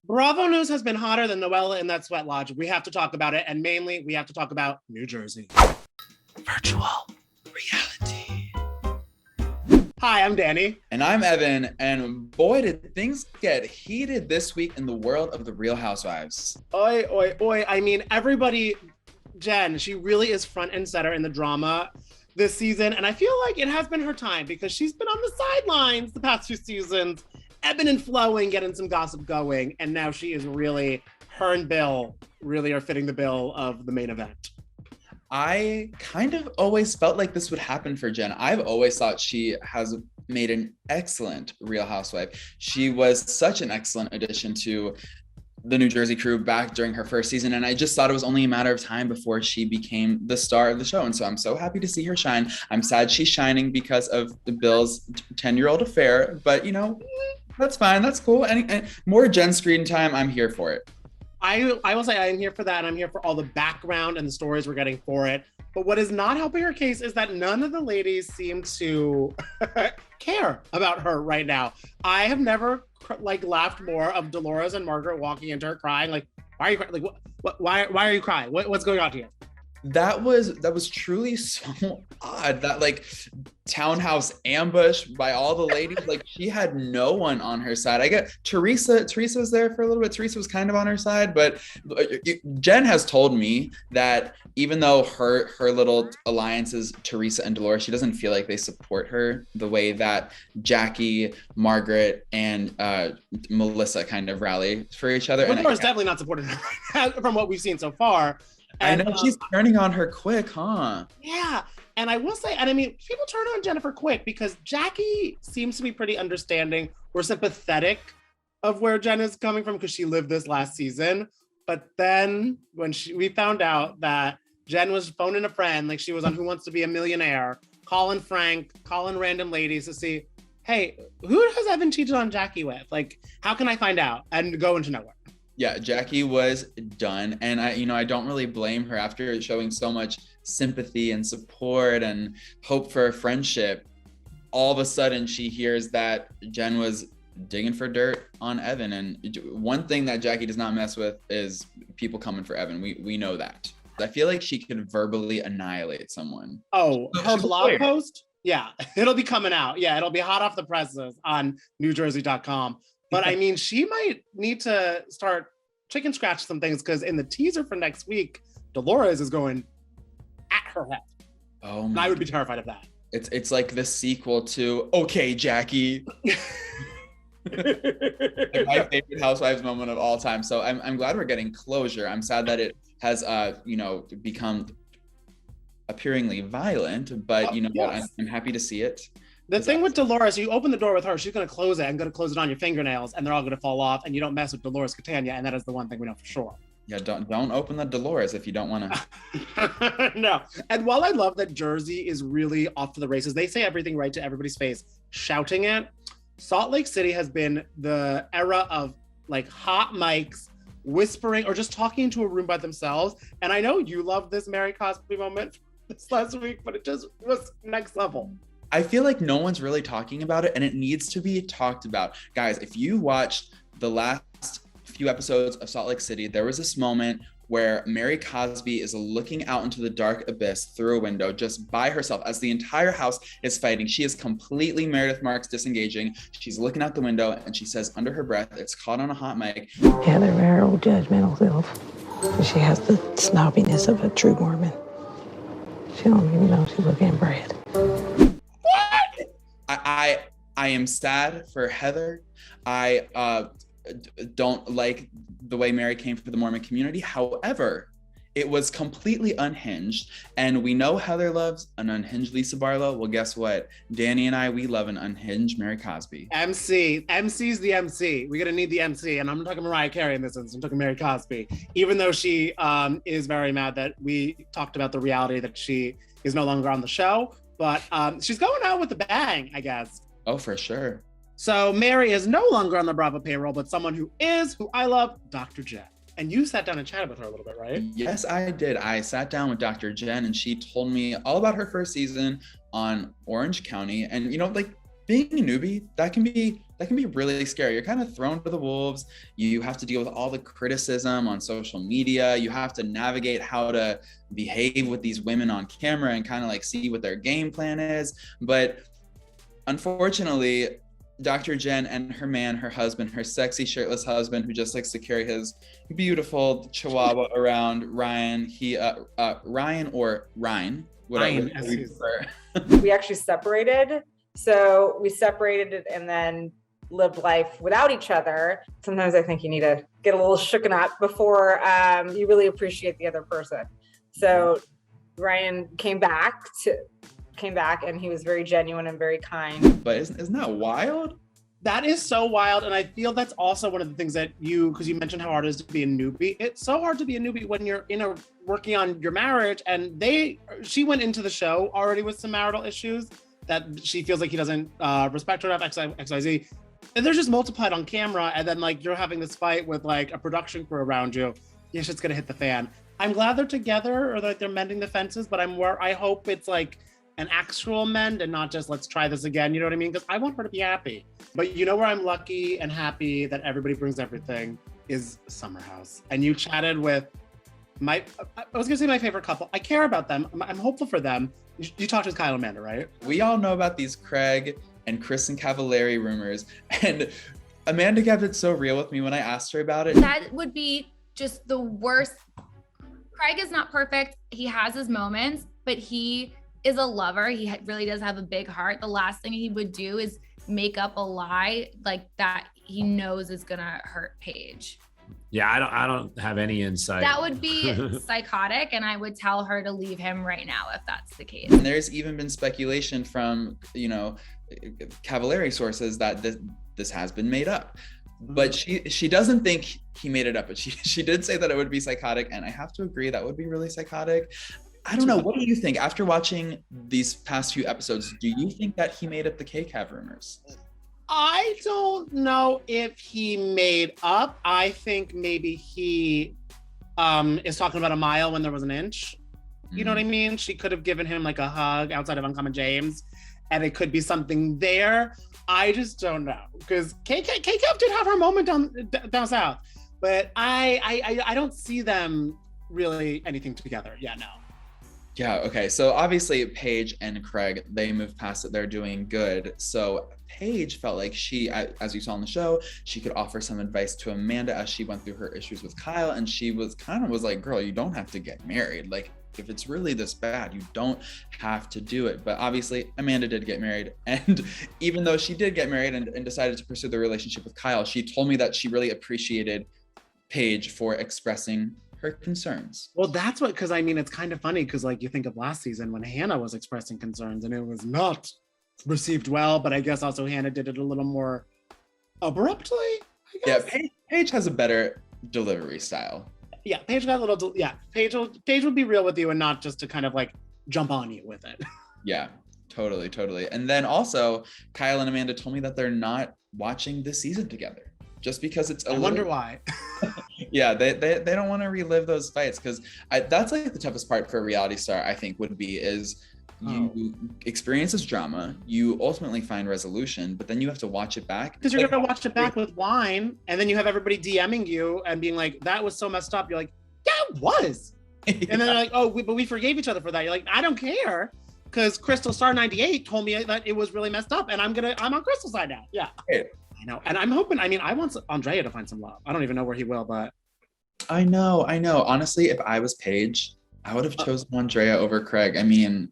Bravo News has been hotter than Noella in that sweat lodge. We have to talk about it. And mainly, we have to talk about New Jersey. Virtual reality. Hi, I'm Danny. And I'm Evan. And boy, did things get heated this week in the world of the Real Housewives. Oi, oi, oi. I mean, everybody, Jen, she really is front and center in the drama this season. And I feel like it has been her time because she's been on the sidelines the past few seasons, ebbing and flowing, getting some gossip going. And now she is really, her and Bill really are fitting the bill of the main event. I kind of always felt like this would happen for Jen. I've always thought she has made an excellent Real Housewife. She was such an excellent addition to the New Jersey crew back during her first season. And I just thought it was only a matter of time before she became the star of the show. And so I'm so happy to see her shine. I'm sad she's shining because of Bill's 10-year-old affair, but you know, that's fine. That's cool. And more Jen screen time, I'm here for it. I will say I'm here for that. And I'm here for all the background and the stories we're getting for it. But what is not helping her case is that none of the ladies seem to care about her right now. I have never laughed more of Dolores and Margaret walking into her crying. Like, why are you crying? Like, why are you crying? What's going on here? That was truly so odd. That like townhouse ambush by all the ladies. Like she had no one on her side. I get Teresa was there for a little bit. Teresa was kind of on her side, but Jen has told me that even though her little alliances, Teresa and Dolores, she doesn't feel like they support her the way that Jackie, Margaret, and Melissa kind of rally for each other. Well, Dolores definitely not supporting her from what we've seen so far. And, I know she's turning on her quick, huh? Yeah. And I will say, and I mean, people turn on Jennifer quick because Jackie seems to be pretty understanding or sympathetic of where Jen is coming from because she lived this last season. But then when we found out that Jen was phoning a friend, like she was on Who Wants to Be a Millionaire, calling random ladies to see, hey, who has Evan cheated on Jackie with? Like, how can I find out? And go into nowhere. Yeah, Jackie was done. And I don't really blame her after showing so much sympathy and support and hope for a friendship. All of a sudden she hears that Jen was digging for dirt on Evan. And one thing that Jackie does not mess with is people coming for Evan. We know that. I feel like she could verbally annihilate someone. Oh, her blog post? Yeah, it'll be coming out. Yeah, it'll be hot off the presses on newjersey.com. But I mean, she might need to start chicken scratch some things because in the teaser for next week, Dolores is going at her head. Oh, and I would be terrified of that. It's like the sequel to Okay, Jackie. Like my favorite Housewives moment of all time. So I'm glad we're getting closure. I'm sad that it has become appearingly violent, but you know what? I'm happy to see it. The thing with Dolores, you open the door with her, she's going to close it and going to close it on your fingernails, and they're all going to fall off, and you don't mess with Dolores Catania, and that is the one thing we know for sure. Yeah, don't open the Dolores if you don't want to. No. And while I love that Jersey is really off to the races, they say everything right to everybody's face, shouting it. Salt Lake City has been the era of like hot mics, whispering, or just talking into a room by themselves. And I know you love this Mary Cosby moment this last week, but it just was next level. I feel like no one's really talking about it, and it needs to be talked about. Guys, if you watched the last few episodes of Salt Lake City, there was this moment where Mary Cosby is looking out into the dark abyss through a window just by herself as the entire house is fighting. She is completely Meredith Marks disengaging. She's looking out the window and she says under her breath, it's caught on a hot mic. Heather, very old judgmental self. She has the snobbiness of a true Mormon. She don't even know she's looking at bread. I am sad for Heather. I don't like the way Mary came for the Mormon community. However, it was completely unhinged. And we know Heather loves an unhinged Lisa Barlow. Well, guess what? Danny and we love an unhinged Mary Cosby. MC's the MC. We're going to need the MC. And I'm not talking Mariah Carey in this instance. I'm talking Mary Cosby. Even though she is very mad that we talked about the reality that she is no longer on the show. But she's going out with a bang, I guess. Oh, for sure. So Mary is no longer on the Bravo payroll, but someone who I love, Dr. Jen. And you sat down and chatted with her a little bit, right? Yes, I did. I sat down with Dr. Jen and she told me all about her first season on Orange County. And, being a newbie, that can be really scary. You're kind of thrown to the wolves. You have to deal with all the criticism on social media. You have to navigate how to behave with these women on camera and kind of like see what their game plan is. But unfortunately, Dr. Jen and her husband, her sexy shirtless husband, who just likes to carry his beautiful chihuahua around, Ryan, Ryan or Ryan, whatever you prefer. We actually separated. So we separated and then lived life without each other. Sometimes I think you need to get a little shooken up before you really appreciate the other person. So Ryan came back and he was very genuine and very kind. But isn't that wild? That is so wild. And I feel that's also one of the things that because you mentioned how hard it is to be a newbie. It's so hard to be a newbie when you're working on your marriage. And she went into the show already with some marital issues that she feels like he doesn't respect her enough, XYZ. And they're just multiplied on camera. And then like you're having this fight with like a production crew around you. Yeah, shit's gonna hit the fan. I'm glad they're together or like they're mending the fences, but I hope it's like an actual mend and not just let's try this again. You know what I mean? Because I want her to be happy. But you know where I'm lucky and happy that everybody brings everything is Summer House. And you chatted with I was gonna say my favorite couple. I care about them. I'm hopeful for them. You talked with Kyle and Amanda, right? We all know about these Craig and Kristen Cavallari rumors. And Amanda kept it so real with me when I asked her about it. That would be just the worst. Craig is not perfect. He has his moments, but he is a lover. He really does have a big heart. The last thing he would do is make up a lie like that he knows is gonna hurt Paige. Yeah, I don't have any insight. That would be psychotic, and I would tell her to leave him right now if that's the case. And there's even been speculation from, Cavallari sources that this has been made up. But she doesn't think he made it up, but she did say that it would be psychotic, and I have to agree that would be really psychotic. I don't know. What do you think after watching these past few episodes? Do you think that he made up the K-Cav rumors? I don't know if he made up. I think maybe he is talking about a mile when there was an inch. You know what I mean? She could have given him like a hug outside of Uncommon James, and it could be something there. I just don't know, because K-Cav did have her moment down south, but I don't see them really anything together. Yeah, no. Yeah, okay. So obviously Paige and Craig, they moved past it. They're doing good. So Paige felt like she, as you saw on the show, she could offer some advice to Amanda as she went through her issues with Kyle. And she was like, girl, you don't have to get married. Like, if it's really this bad, you don't have to do it. But obviously Amanda did get married. And even though she did get married and decided to pursue the relationship with Kyle, she told me that she really appreciated Paige for expressing her concerns. Well, that's what, because I mean, it's kind of funny because like you think of last season when Hannah was expressing concerns and it was not received well, but I guess also Hannah did it a little more abruptly, I guess. Yeah, Paige has a better delivery style. Yeah, Paige got a little, Paige would be real with you and not just to kind of like jump on you with it. Yeah, totally. And then also Kyle and Amanda told me that they're not watching this season together. Just because it's I wonder why. Yeah, they don't want to relive those fights, because that's like the toughest part for a reality star, I think, would be is you experience this drama, you ultimately find resolution, but then you have to watch it back. Because you're gonna watch it back with wine, and then you have everybody DMing you and being like, that was so messed up. You're like, yeah, it was. Yeah. And then they're like, oh, but we forgave each other for that. You're like, I don't care. Because Crystal Star 98 told me that it was really messed up, and I'm on Crystal's side now. Yeah. Right. I know. And I'm hoping, I want Andrea to find some love. I don't even know where he will, but. I know. Honestly, if I was Paige, I would have chosen Andrea over Craig. I mean,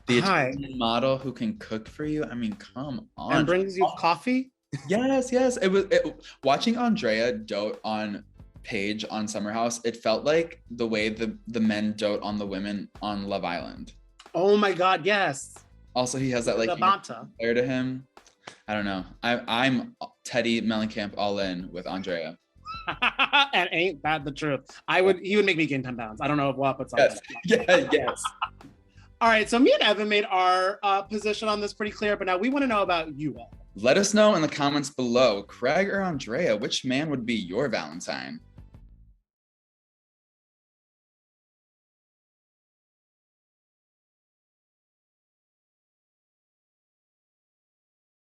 the Italian model who can cook for you. I mean, come on. And brings you coffee? Yes. Watching Andrea dote on Paige on Summer House, it felt like the way the men dote on the women on Love Island. Oh my God, yes. Also, he has that like flair to him. I don't know. I'm Teddy Mellencamp all in with Andrea. And ain't that the truth? He would make me gain 10 pounds. I don't know what, but something. Yes. All right, so me and Evan made our position on this pretty clear, but now we want to know about you all. Let us know in the comments below, Craig or Andrea, which man would be your Valentine?